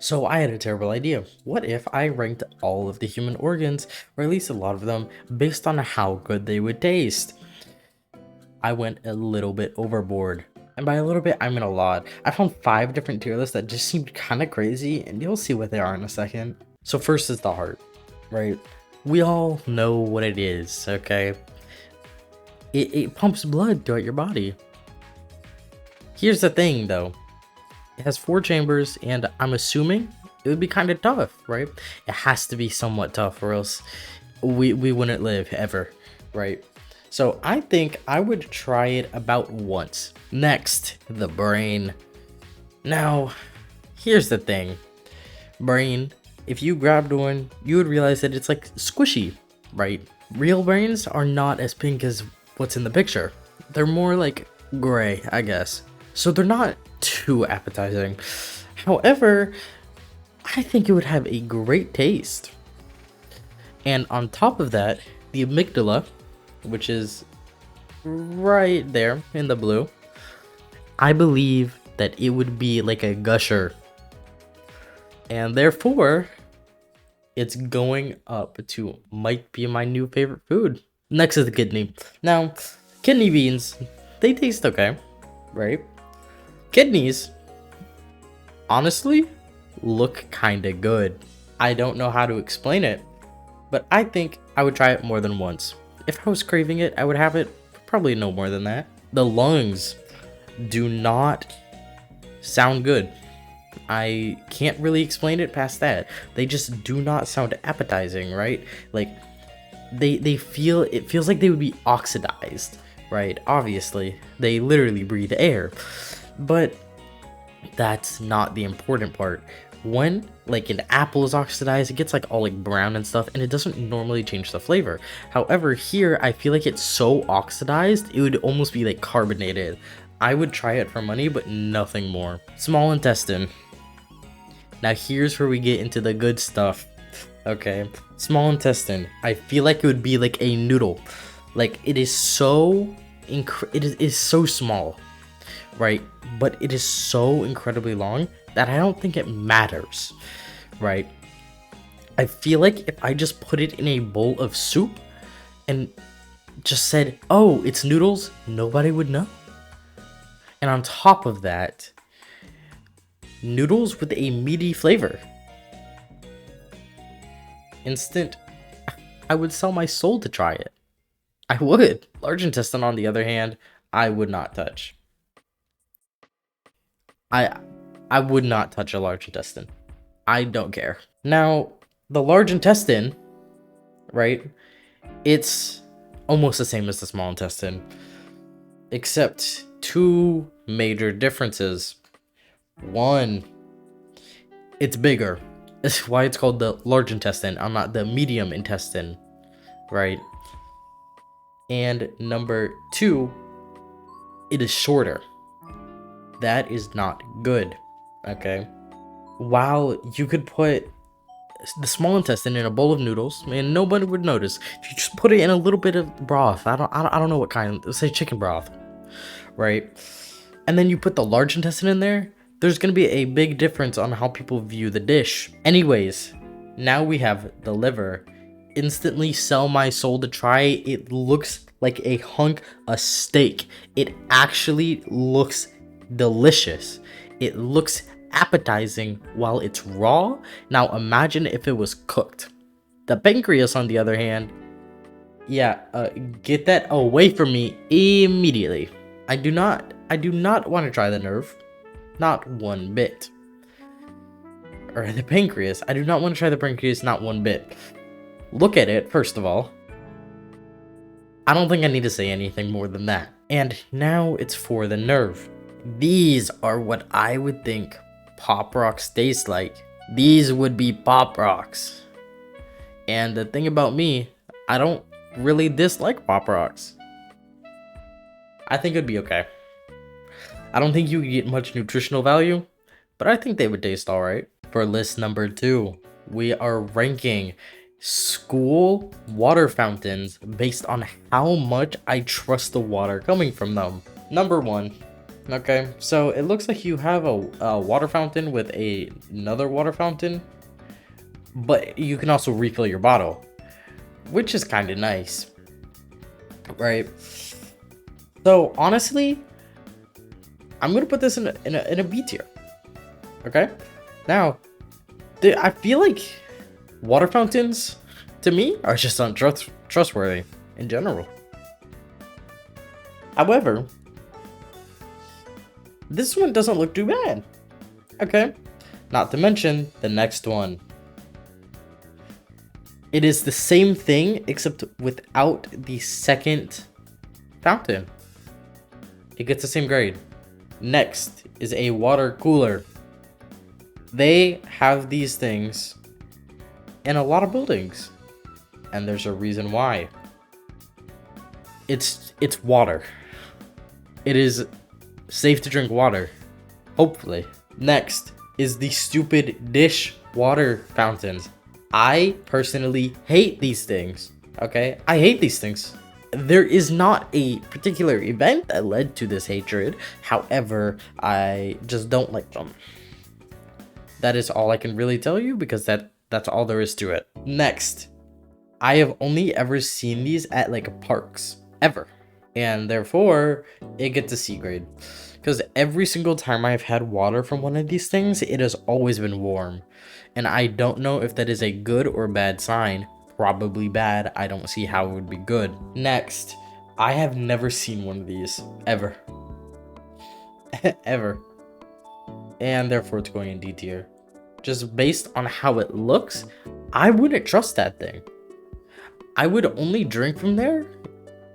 So I had a terrible idea. What if I ranked all of the human organs, or at least a lot of them, based on how good they would taste? I went a little bit overboard. And by a little bit, I mean a lot. I found 5 different tier lists that just seemed kind of crazy, and you'll see what they are in a second. So first is the heart, right? We all know what it is, okay? It pumps blood throughout your body. Here's the thing though. It has 4 chambers, and I'm assuming it would be kind of tough, right? It has to be somewhat tough, or else we wouldn't live ever, right? So I think I would try it about once. Next, the brain. Now, here's the thing. Brain, if you grabbed one, you would realize that it's like squishy, right? Real brains are not as pink as what's in the picture. They're more like gray, I guess. So they're not too appetizing. However, I think it would have a great taste. And on top of that, the amygdala, which is right there in the blue, I believe that it would be like a gusher. And therefore, it's going up to might be my new favorite food. Next is the kidney. Now, kidney beans, they taste okay, right? Kidneys, honestly, look kinda good. I don't know how to explain it, but I think I would try it more than once. If I was craving it, I would have it probably no more than that. The lungs do not sound good. I can't really explain it past that. They just do not sound appetizing, right? Like it feels like they would be oxidized, right? Obviously, they literally breathe air. But that's not the important part. When like an apple is oxidized, it gets like all like brown and stuff, and it doesn't normally change the flavor. However, here I feel like it's so oxidized, it would almost be like carbonated. I would try it for money, but nothing more. Small intestine. Now here's where we get into the good stuff. Okay, small intestine. I feel like it would be like a noodle. Like it is so it is so small, right? But it is so incredibly long that I don't think it matters, right? I feel like if I just put it in a bowl of soup and just said, oh, it's noodles, nobody would know. And on top of that, noodles with a meaty flavor. Instant, I would sell my soul to try it. I would. Large intestine, on the other hand, I would not touch. I would not touch a large intestine. I don't care. Now, the large intestine, right? It's almost the same as the small intestine, except 2 major differences. One, it's bigger. That's why it's called the large intestine, and not the medium intestine, right? And number 2, it is shorter. That is not good, okay? While you could put the small intestine in a bowl of noodles and nobody would notice, if you just put it in a little bit of broth, I don't know what kind, let's say chicken broth, right? And then you put the large intestine in there, there's gonna be a big difference on how people view the dish. Anyways, now we have the liver. Instantly sell my soul to try. It looks like a hunk of steak. It actually looks delicious. It looks appetizing while it's raw. Now imagine if it was cooked. The pancreas, on the other hand, yeah, get that away from me immediately. I do not want to try the nerve, not one bit. Or the pancreas, I do not want to try the pancreas, not one bit. Look at it, first of all. I don't think I need to say anything more than that. And now it's for the nerve. These are what I would think Pop Rocks taste like. These would be Pop Rocks. And the thing about me, I don't really dislike Pop Rocks. I think it'd be okay. I don't think you could get much nutritional value, but I think they would taste alright. For list number 2, we are ranking school water fountains based on how much I trust the water coming from them. Number 1, Okay, so it looks like you have a water fountain with another water fountain, but you can also refill your bottle, which is kind of nice, right? So honestly, I'm gonna put this in a B tier. Okay, now I feel like water fountains to me are just untrustworthy in general. However, this one doesn't look too bad. Okay, not to mention the next one. It is the same thing except without the second fountain. It gets the same grade. Next is a water cooler. They have these things in a lot of buildings, and there's a reason why. It's water. It is safe to drink water, hopefully. Next is the stupid dish water fountains. I personally hate these things. Okay, I hate these things. There is not a particular event that led to this hatred. However, I just don't like them. That is all I can really tell you, because that's all there is to it. Next, I have only ever seen these at like parks, ever. And therefore, it gets a C grade. Because every single time I've had water from one of these things, it has always been warm. And I don't know if that is a good or bad sign. Probably bad. I don't see how it would be good. Next, I have never seen one of these, ever. Ever. And therefore it's going in D tier. Just based on how it looks, I wouldn't trust that thing. I would only drink from there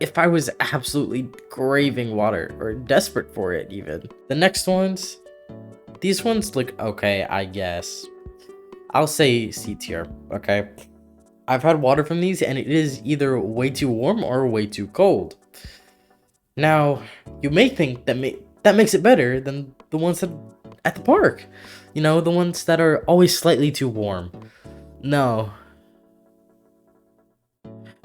if I was absolutely craving water or desperate for it even. The next ones, these ones look okay, I guess. I'll say C tier, okay? I've had water from these and it is either way too warm or way too cold. Now, you may think that makes it better than the ones that at the park. You know, the ones that are always slightly too warm. No.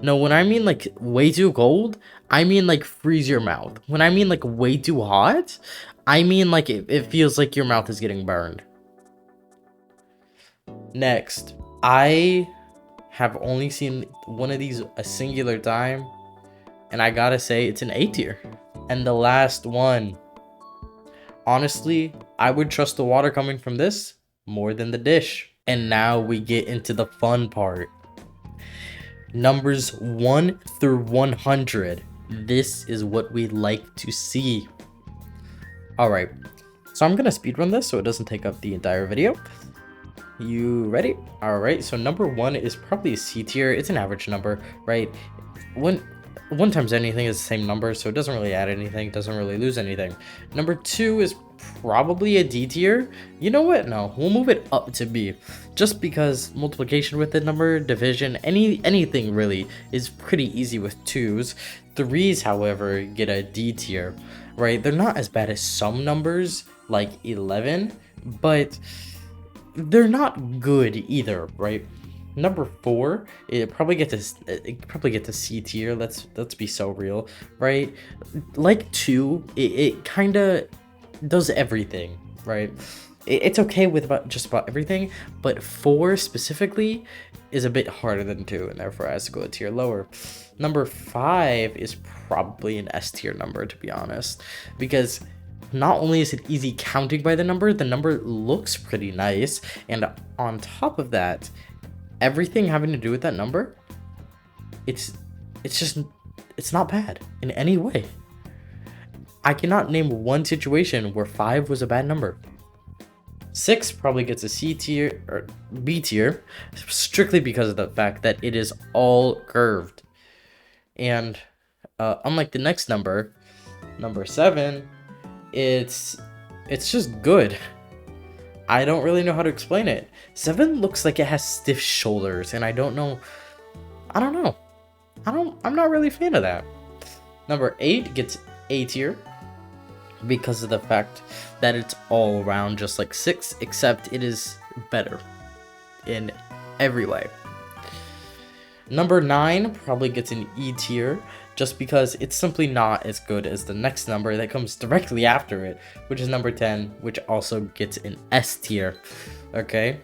No, when I mean like way too cold, I mean like freeze your mouth. When I mean like way too hot, I mean like it feels like your mouth is getting burned. Next, I have only seen one of these a singular time, and I gotta say it's an A tier. And the last one, honestly, I would trust the water coming from this more than the dish. And now we get into the fun part. Numbers 1 through 100. This is what we like to see. Alright, so I'm gonna speedrun this so it doesn't take up the entire video. You ready? Alright, so number 1 is probably a C tier. It's an average number, right? One times anything is the same number, so it doesn't really add anything, doesn't really lose anything. Number 2 is probably a D tier. You know what? No, we'll move it up to B. Just because multiplication with the number, division, anything really is pretty easy with 2s. 3s, however, get a D tier, right? They're not as bad as some numbers, like 11, but they're not good either, right? Number 4, it probably gets a C tier. Let's be so real, right? Like 2, it kind of does everything, right? It's okay with just about everything, but 4 specifically is a bit harder than 2, and therefore has to go a tier lower. Number 5 is probably an S tier number, to be honest, because not only is it easy counting by the number looks pretty nice, and on top of that, everything having to do with that number, it's not bad in any way. I cannot name one situation where 5 was a bad number. 6 probably gets a C tier or B tier, strictly because of the fact that it is all curved. And unlike the next number, number 7, it's just good. I don't really know how to explain it. 7 looks like it has stiff shoulders, and I don't know. I'm not really a fan of that. Number 8 gets A tier because of the fact that it's all around just like 6, except it is better in every way. Number 9 probably gets an E tier just because it's simply not as good as the next number that comes directly after it, which is number 10, which also gets an S tier. Okay?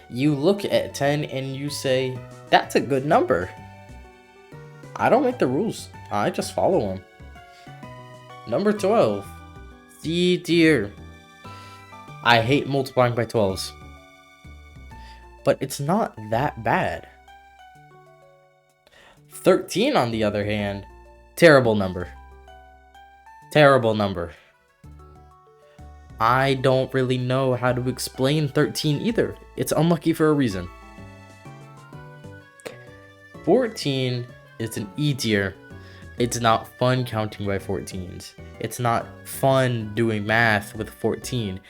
You look at 10 and you say, that's a good number. I don't make the rules, I just follow them. Number 12, C tier. I hate multiplying by 12s, but it's not that bad. 13, on the other hand, terrible number. Terrible number. I don't really know how to explain 13 either. It's unlucky for a reason. 14 is an E tier. It's not fun counting by 14s. It's not fun doing math with 14.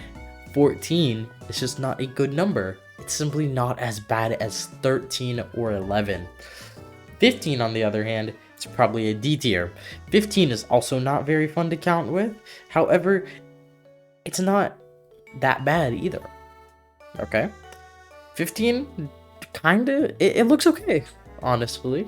14 is just not a good number. It's simply not as bad as 13 or 11. 15, on the other hand, is probably a D tier. 15 is also not very fun to count with. However, it's not that bad either. Okay? 15, kinda, it looks okay, honestly.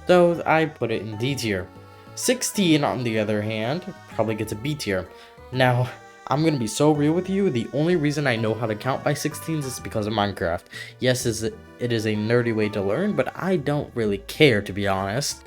So I put it in D tier. 16, on the other hand, probably gets a B tier. Now, I'm gonna be so real with you, the only reason I know how to count by 16s is because of Minecraft. Yes, it is a nerdy way to learn, but I don't really care, to be honest.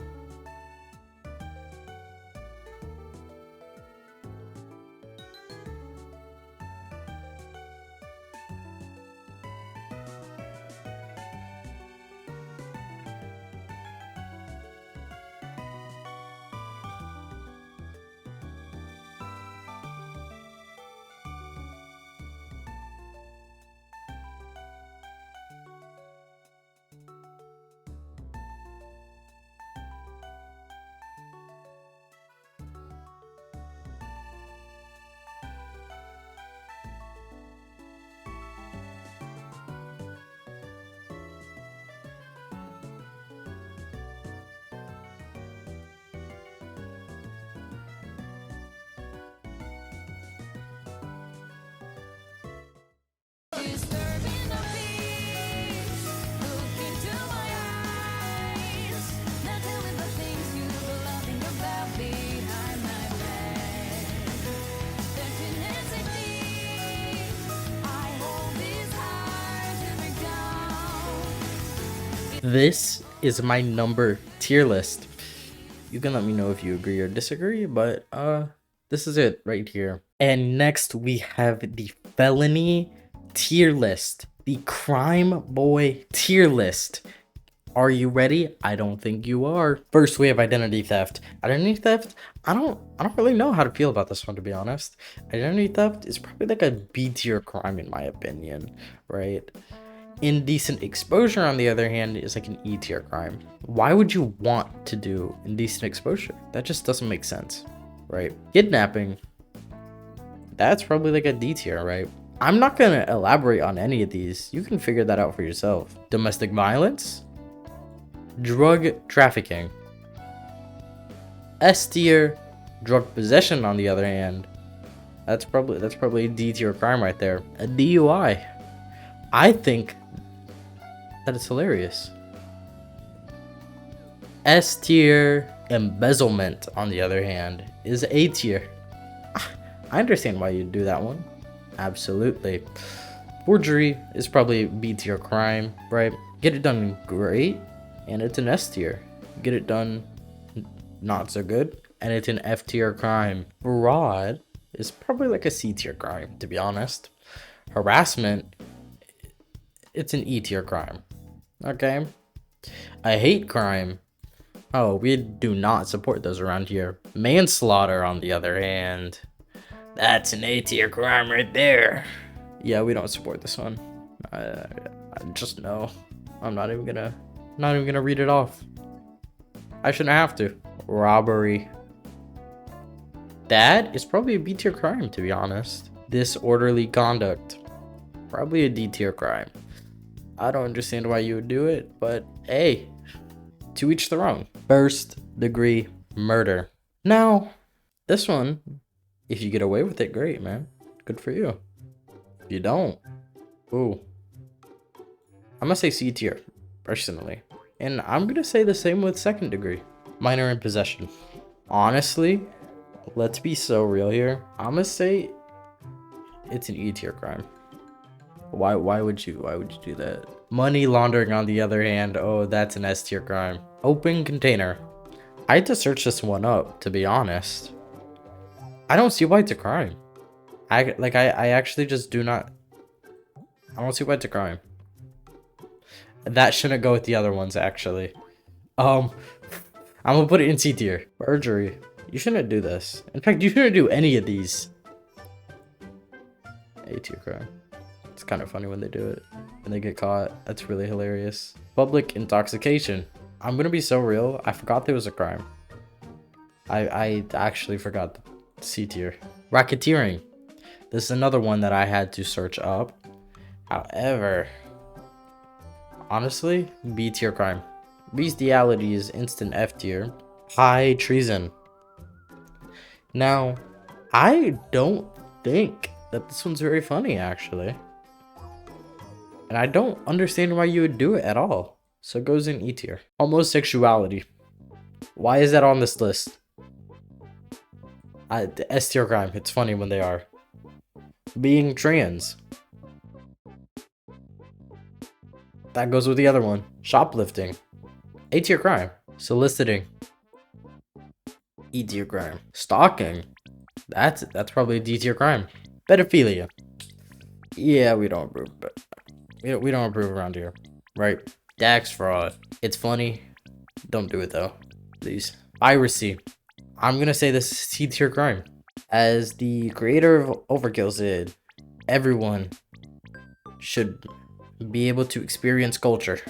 This is my number tier list. You can let me know if you agree or disagree, but this is it right here. And next we have the felony tier list, the crime boy tier list. Are you ready? I don't think you are. First, we have identity theft. Identity theft, I don't really know how to feel about this one, to be honest. Identity theft is probably like a B tier crime in my opinion, right? Indecent exposure, on the other hand, is like an E tier crime. Why would you want to do indecent exposure? That just doesn't make sense, right? Kidnapping, that's probably like a D tier, right? I'm not gonna elaborate on any of these. You can figure that out for yourself. Domestic violence, drug trafficking, S tier. Drug possession, on the other hand, that's probably a D tier crime right there. A DUI, I think that it's hilarious. S tier. Embezzlement, on the other hand, is A tier. I understand why you'd do that one. Absolutely. Forgery is probably B tier crime, right? Get it done, great, and it's an S tier. Get it done, not so good, and it's an F tier crime. Fraud is probably like a C tier crime, to be honest. Harassment, it's an E tier crime. Okay. I hate crime. Oh, we do not support those around here. Manslaughter, on the other hand, that's an A tier crime right there. Yeah, we don't support this one. I just know. I'm not even gonna read it off. I shouldn't have to. Robbery, that is probably a B tier crime, to be honest. Disorderly conduct, probably a D tier crime. I don't understand why you would do it, but hey, to each their own. First degree murder. Now, this one, if you get away with it, great, man. Good for you. If you don't, ooh. I'm gonna say C tier, personally. And I'm gonna say the same with second degree. Minor in possession. Honestly, let's be so real here. I'm gonna say it's an E tier crime. Why would you do that? Money laundering, on the other hand, oh, that's an S tier crime. Open container. I had to search this one up, to be honest. I don't see why it's a crime. I actually just do not. I don't see why it's a crime. That shouldn't go with the other ones, actually. I'm gonna put it in C tier. Perjury. You shouldn't do this. In fact, you shouldn't do any of these. A tier crime. It's kind of funny when they do it. When they get caught. That's really hilarious. Public intoxication. I'm gonna be so real. I forgot there was a crime. I actually forgot C tier. Racketeering. This is another one that I had to search up. However, honestly, B tier crime. Bestiality is instant F tier. High treason. Now, I don't think that this one's very funny, actually. And I don't understand why you would do it at all. So it goes in E tier. Homosexuality. Why is that on this list? S tier crime. It's funny when they are. Being trans. That goes with the other one. Shoplifting. A tier crime. Soliciting. E tier crime. Stalking. That's probably a D tier crime. Pedophilia. Yeah, we don't approve, but we don't approve around here, right? Tax fraud. It's funny. Don't do it though, please. Piracy. I'm gonna say this is C tier crime. As the creator of Overkill said, everyone should be able to experience culture.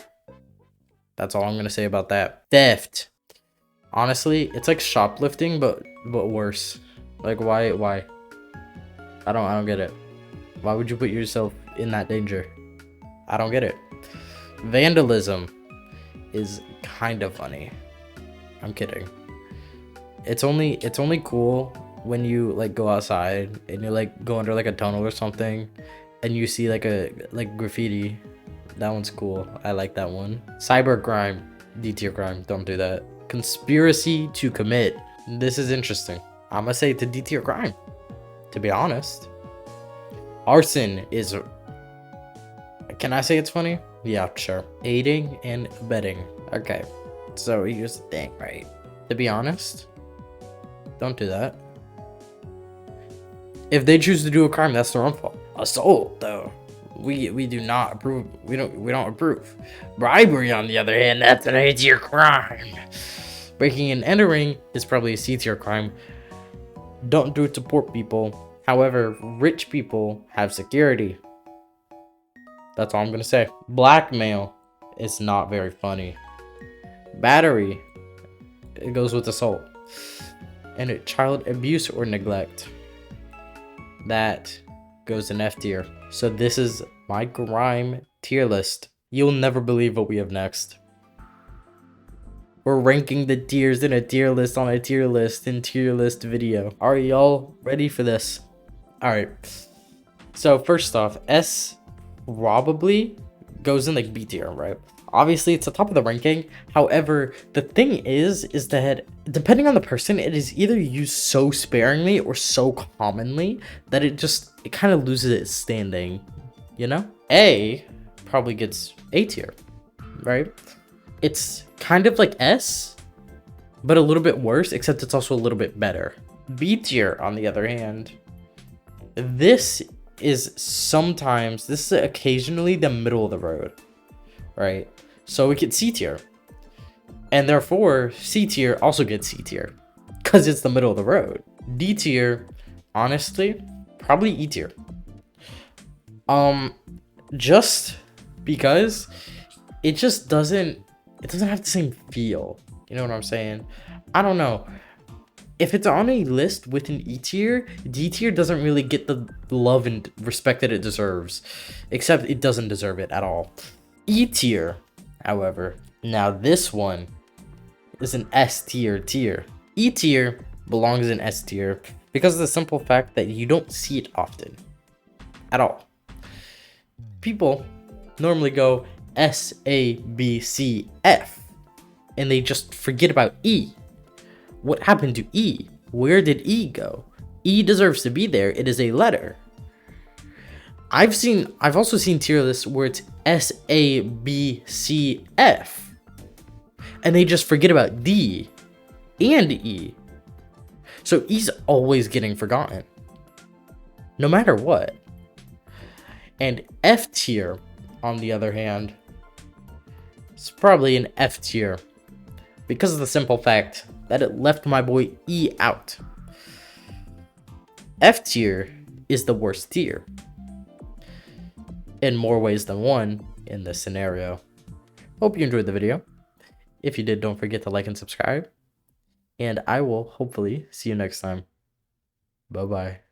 That's all I'm gonna say about that. Theft. Honestly, it's like shoplifting, but worse. Like why? I don't get it. Why would you put yourself in that danger? I don't get it. Vandalism is kind of funny. I'm kidding. It's only cool when you like go outside and you like go under like a tunnel or something and you see like graffiti. That one's cool. I like that one. Cybercrime. D tier crime. Don't do that. Conspiracy to commit. This is interesting. I'm gonna say it's a D tier crime, to be honest. Arson is... Can I say it's funny? Yeah, sure. Aiding and abetting. Okay. So here's the thing, right? To be honest, don't do that. If they choose to do a crime, that's their own fault. Assault, though, we do not approve. We don't approve. Bribery, on the other hand, that's an A tier crime. Breaking and entering is probably a C tier crime. Don't do it to poor people. However, rich people have security. That's all I'm gonna say. Blackmail is not very funny. Battery, it goes with assault. And child abuse or neglect, that goes in F tier. So this is my crime tier list. You'll never believe what we have next. We're ranking the tiers in a tier list on a tier list in tier list video. Are y'all ready for this? All right. So first off, S probably goes in like B tier, right? Obviously, it's the top of the ranking. However, the thing is that depending on the person, it is either used so sparingly or so commonly that it kind of loses its standing, you know? A probably gets A tier, right? It's kind of like S, but a little bit worse, except it's also a little bit better. B tier, on the other hand, this is occasionally the middle of the road, right? So we get C tier, and therefore C tier also gets C tier because it's the middle of the road. D tier, honestly, probably E tier. Just because it just doesn't have the same feel. You know what I'm saying? I don't know. If it's on a list with an E tier, D tier doesn't really get the love and respect that it deserves, except it doesn't deserve it at all. E tier, however, now this one is an S tier. E tier belongs in S tier because of the simple fact that you don't see it often at all. People normally go S, A, B, C, F, and they just forget about E. What happened to E? Where did E go? E deserves to be there. It is a letter. I've also seen tier lists where it's S, A, B, C, F. And they just forget about D and E. So E's always getting forgotten, no matter what. And F tier, on the other hand, is probably an F tier because of the simple fact that it left my boy E out. F tier is the worst tier in more ways than one in this scenario. Hope you enjoyed the video. If you did, don't forget to like and subscribe. And I will hopefully see you next time. Bye-bye.